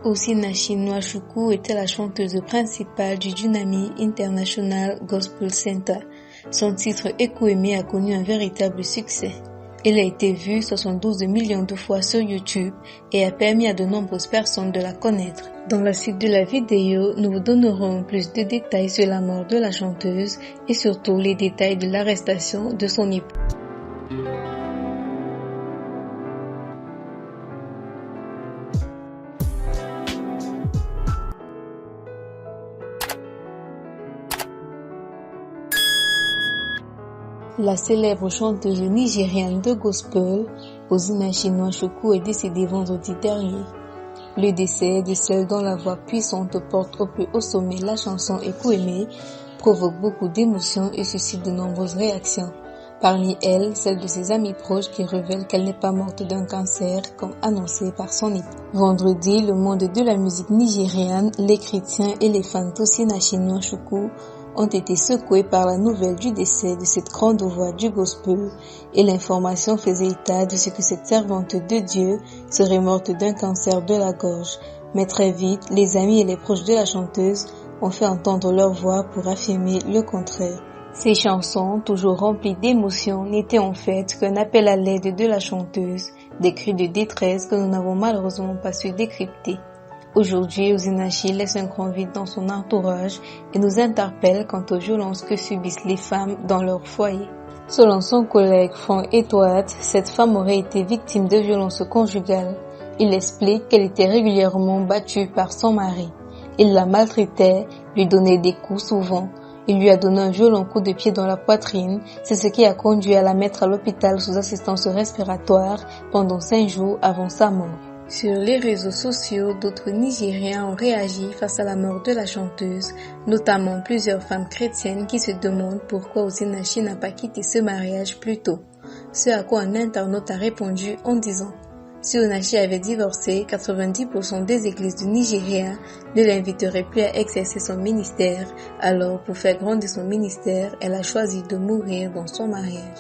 Osinachi Nwachukwu était la chanteuse principale du Dunami International Gospel Center. Son titre Ekwueme a connu un véritable succès. Il a été vu 72 millions de fois sur YouTube et a permis à de nombreuses personnes de la connaître. Dans la suite de la vidéo, nous vous donnerons plus de détails sur la mort de la chanteuse et surtout les détails de l'arrestation de son époux. La célèbre chanteuse nigériane de gospel, Osinachi Nwachukwu, est décédée vendredi dernier. Le décès de celle dont la voix puissante porte au plus haut sommet la chanson Ekwueme provoque beaucoup d'émotions et suscite de nombreuses réactions. Parmi elles, celle de ses amis proches qui révèlent qu'elle n'est pas morte d'un cancer comme annoncé par son époux. Vendredi, le monde de la musique nigériane, les chrétiens et les fans d'Osinachi Nwachukwu ont été secoués par la nouvelle du décès de cette grande voix du gospel et l'information faisait état de ce que cette servante de Dieu serait morte d'un cancer de la gorge. Mais très vite, les amis et les proches de la chanteuse ont fait entendre leur voix pour affirmer le contraire. Ces chansons, toujours remplies d'émotions, n'étaient en fait qu'un appel à l'aide de la chanteuse, des cris de détresse que nous n'avons malheureusement pas su décrypter. Aujourd'hui, Osinachi laisse un grand vide dans son entourage et nous interpelle quant aux violences que subissent les femmes dans leur foyer. Selon son collègue Frank Edwards, cette femme aurait été victime de violences conjugales. Il explique qu'elle était régulièrement battue par son mari. Il la maltraitait, lui donnait des coups souvent. Il lui a donné un violent coup de pied dans la poitrine. C'est ce qui a conduit à la mettre à l'hôpital sous assistance respiratoire pendant 5 jours avant sa mort. Sur les réseaux sociaux, d'autres Nigériens ont réagi face à la mort de la chanteuse, notamment plusieurs femmes chrétiennes qui se demandent pourquoi Osinachi n'a pas quitté ce mariage plus tôt. Ce à quoi un internaute a répondu en disant « Si Osinachi avait divorcé, 90% des églises du Nigeria ne l'inviteraient plus à exercer son ministère. Alors, pour faire grandir son ministère, elle a choisi de mourir dans son mariage. »